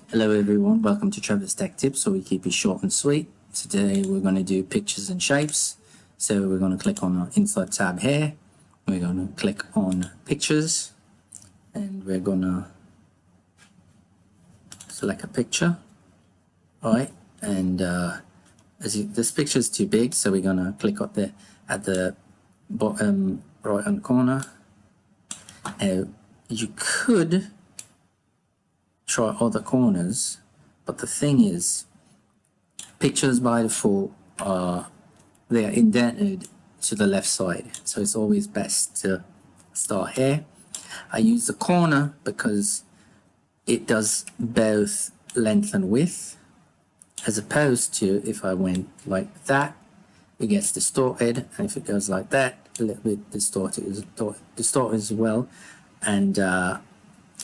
Hello everyone, welcome to Trevor's Tech Tips, so we keep it short and sweet. Today we're going to do pictures and shapes. So we're going to click on our insert tab here. We're going to click on pictures and we're going to select a picture. Alright, and this picture is too big, so we're going to click up there at the bottom right hand corner. You could try other corners, but the thing is, pictures by default they are indented to the left side, so it's always best to start here. I use the corner because it does both length and width, as opposed to if I went like that, it gets distorted, and if it goes like that, a little bit distorted as well, and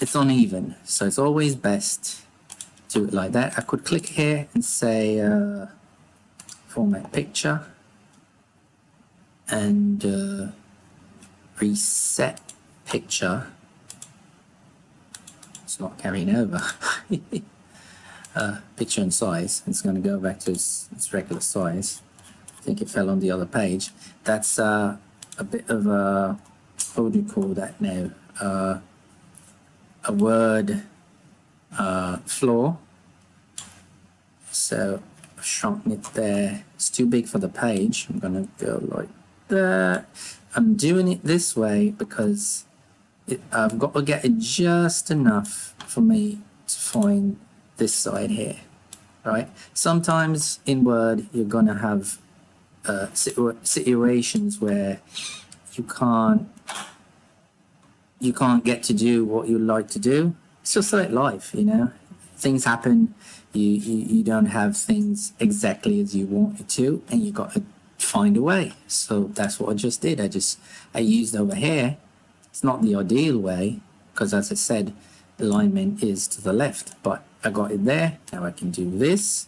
it's uneven, so it's always best to do it like that. I could click here and say format picture and reset picture. It's not carrying over. Picture and size, it's going to go back to its regular size. I think it fell on the other page. That's a bit of a, what would you call that now? A word floor. So I've shrunken it there. It's too big for the page. I'm gonna go like that. I'm doing it this way because I've got to get it just enough for me to find this side here, right? Sometimes in Word you're gonna have situations where you can't get to do what you like to do. It's just like life, you know. Things happen. You don't have things exactly as you want it to, and you got to find a way. So that's what I just did. I used over here. It's not the ideal way because, as I said, alignment is to the left, but I got it there. Now I can do this.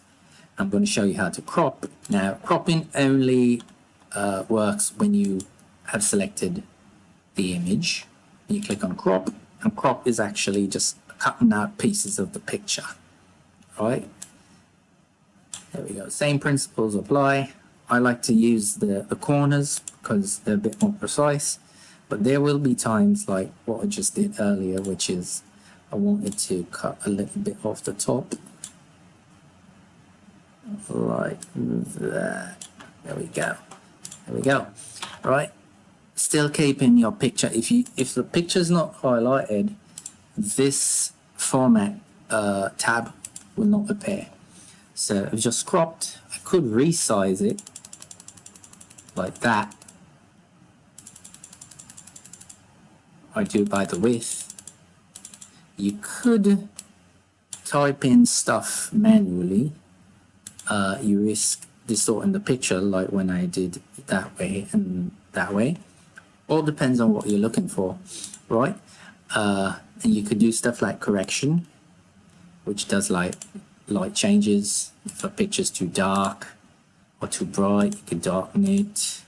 I'm going to show you how to crop. Now, cropping only works when you have selected the image. You click on crop, and crop is actually just cutting out pieces of the picture. Right? There we go. Same principles apply. I like to use the corners because they're a bit more precise, but there will be times like what I just did earlier, which is I wanted to cut a little bit off the top, like that. There we go. There we go. Right? Still keeping your picture. If the picture is not highlighted, this format tab will not appear. So I've just cropped. I could resize it like that. I do it by the width. You could type in stuff manually. You risk distorting the picture, like when I did it that way and that way. All depends on what you're looking for, right? And you could do stuff like correction, which does like light changes. If a picture's too dark or too bright, you can darken it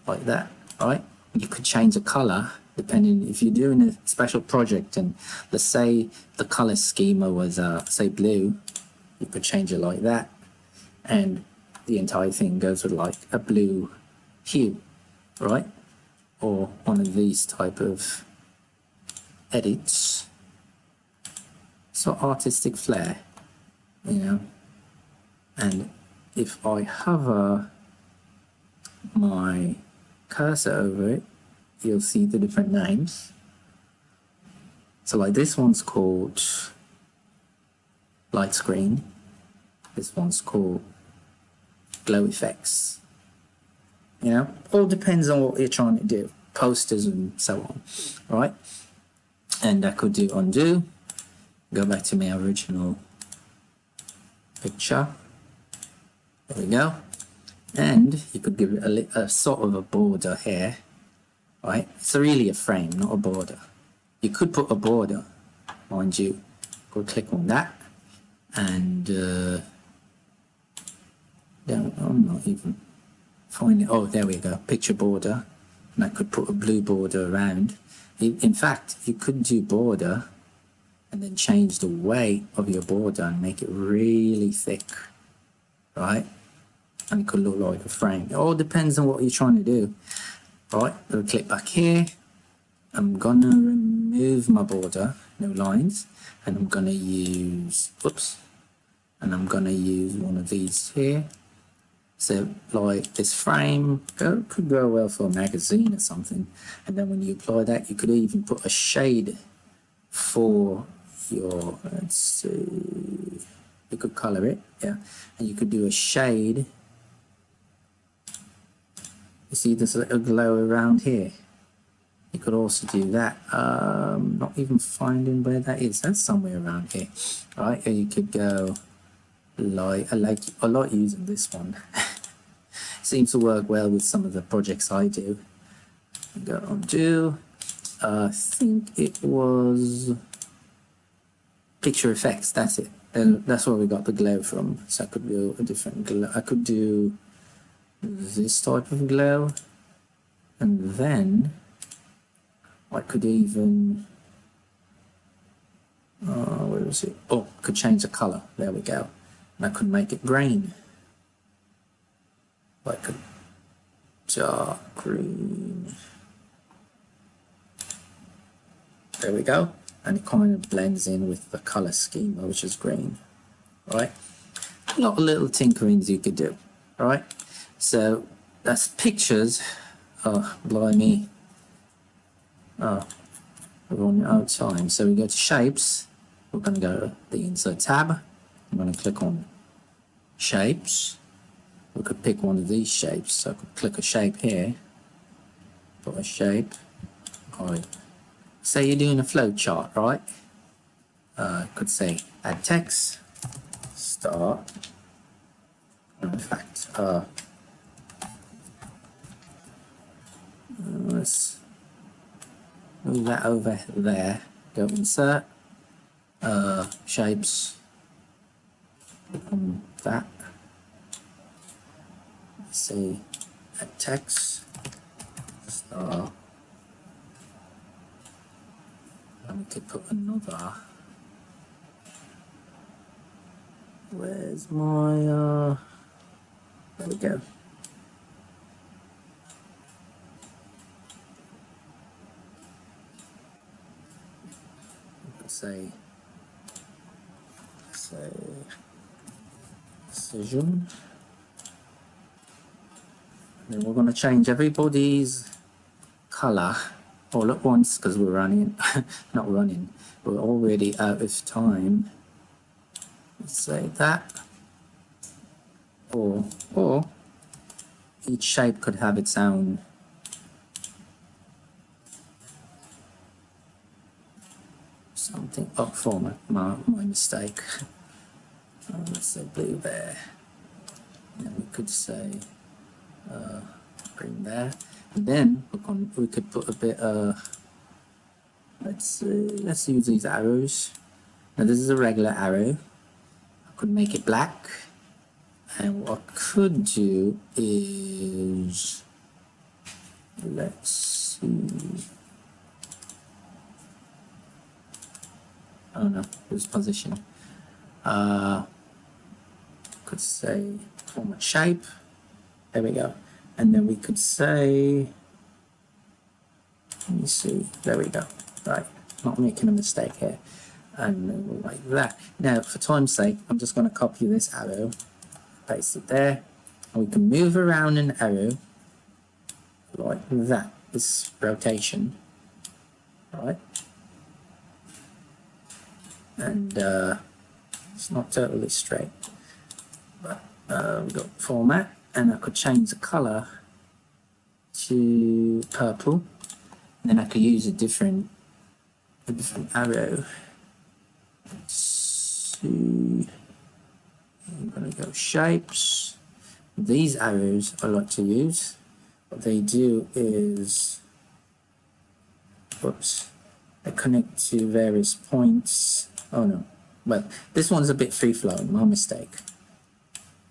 like that, right? You could change the color depending if you're doing a special project, and let's say the color schema was say blue, you could change it like that, and the entire thing goes with like a blue hue, right? Or one of these type of edits. So artistic flair, you know. And if I hover my cursor over it, you'll see the different names. So like this one's called light screen. This one's called glow effects. You know, all depends on what you're trying to do. Posters and so on, right? And I could do undo, go back to my original picture. There we go. And you could give it a sort of a border here, right? It's really a frame, not a border. You could put a border, mind you. Go click on that, and I'm not even find it. Oh, there we go. Picture border, and I could put a blue border around. In fact, you could do border and then change the weight of your border and make it really thick, right? And it could look like a frame. It all depends on what you're trying to do. Right, I'll click back here. I'm gonna remove my border, no lines, and I'm gonna use, and I'm gonna use one of these here. So like this frame could go well for a magazine or something. And then when you apply that, you could even put a shade for your, let's see, you could color it, yeah, and you could do a shade. You see this little glow around here. You could also do that. Not even finding where that is. That's somewhere around here, right? Or you could go like, I like using this one. Seems to work well with some of the projects I do. Go on do. I think it was picture effects. That's it. That's where we got the glow from. So I could do a different glow. I could do this type of glow, and then I could even where is it? Oh, I could change the color. There we go. And I could make it green, like a dark green. There we go. And it kind of blends in with the color schema, which is green, right? A lot of little tinkerings you could do, right? So that's pictures. Oh, blimey. Oh, we're running out of time. So we go to shapes. We're going to go to the insert tab. I'm going to click on shapes. We could pick one of these shapes. So I could click a shape here. Put a shape. Right. Say you're doing a flow chart, right? Could say add text, start. In fact, let's move that over there. Go insert, shapes, that. Let's see, add text, start. And we could put another. Where's my, there we go. Say decision. Then we're going to change everybody's color all at once because we're running, not running, we're already out of time. Let's say that. Or each shape could have its own something. Oh, format, my mistake. Let's say blue there. And then we could say green there. And then we could put a bit let's use these arrows. Now this is a regular arrow. I could make it black. And what I could do is, let's see. I don't know, this position. Could say format shape. There we go. And then we could say, let me see, there we go. Right, not making a mistake here. And like that. Now, for time's sake, I'm just going to copy this arrow, paste it there, and we can move around an arrow like that. This rotation, right? And it's not totally straight, but we've got format, and I could change the color to purple. And then I could use a different arrow. Let's see. I'm gonna go shapes. These arrows I like to use. What they do is, whoops, they connect to various points. Oh no, well, this one's a bit free flowing, my mistake.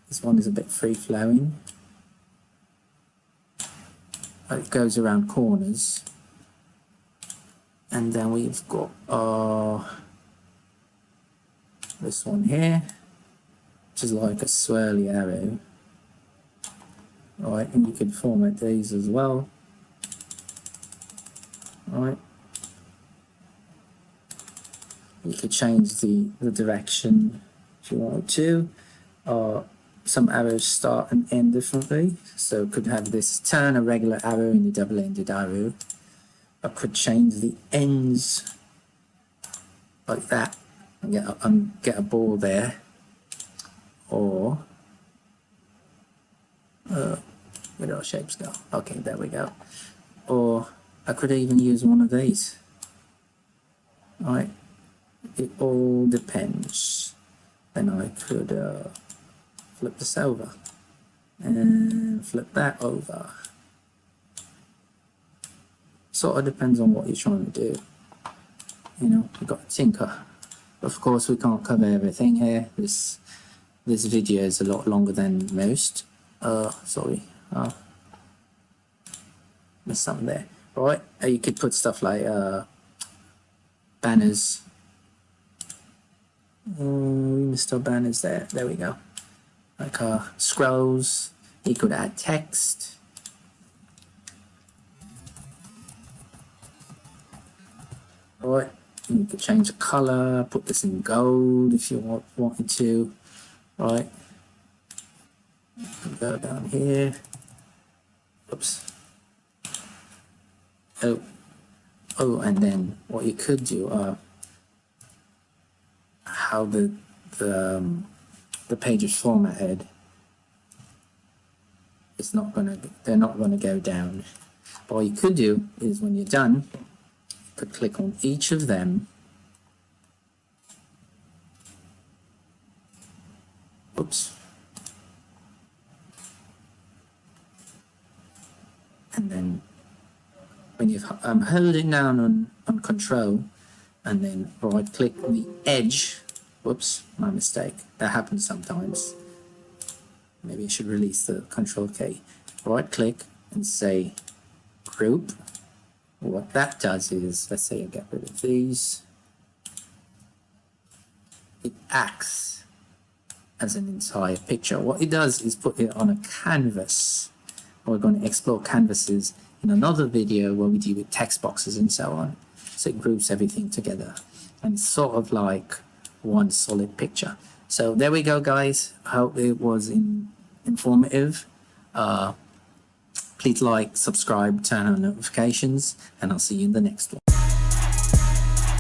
This one is a bit free flowing. It goes around corners. And then we've got our this one here, which is like a swirly arrow. Right, and you can format these as well. Right. You could change the direction if you wanted to. Some arrows start and end differently. So it could have this turn a regular arrow into double-ended arrow. I could change the ends like that and get a ball there. Or where do our shapes go? Okay, there we go. Or I could even use one of these. Right. It all depends. Then I could flip this over and flip that over. Sort of depends on what you're trying to do. You know, you've got to tinker. Of course, we can't cover everything here. This video is a lot longer than most. Sorry, missed something there. Right, you could put stuff like banners. We missed our banners there. There we go. Like scrolls. You could add text. Right, you could change the color. Put this in gold if you wanted to. Right. Go down here. Oops. Oh, and then what you could do, how the page is formatted, they're not gonna go down. But what you could do is when you're done, you could click on each of them. Oops. And then when you've held it down on control and then right click the edge. Whoops, my mistake. That happens sometimes. Maybe I should release the control key. Right click and say group. What that does is, let's say I get rid of these. It acts as an entire picture. What it does is put it on a canvas. We're going to explore canvases in another video where we deal with text boxes and so on. So it groups everything together. And it's sort of like one solid picture. So there we go, guys. I hope it was informative. Please like, subscribe, turn on notifications, and I'll see you in the next one.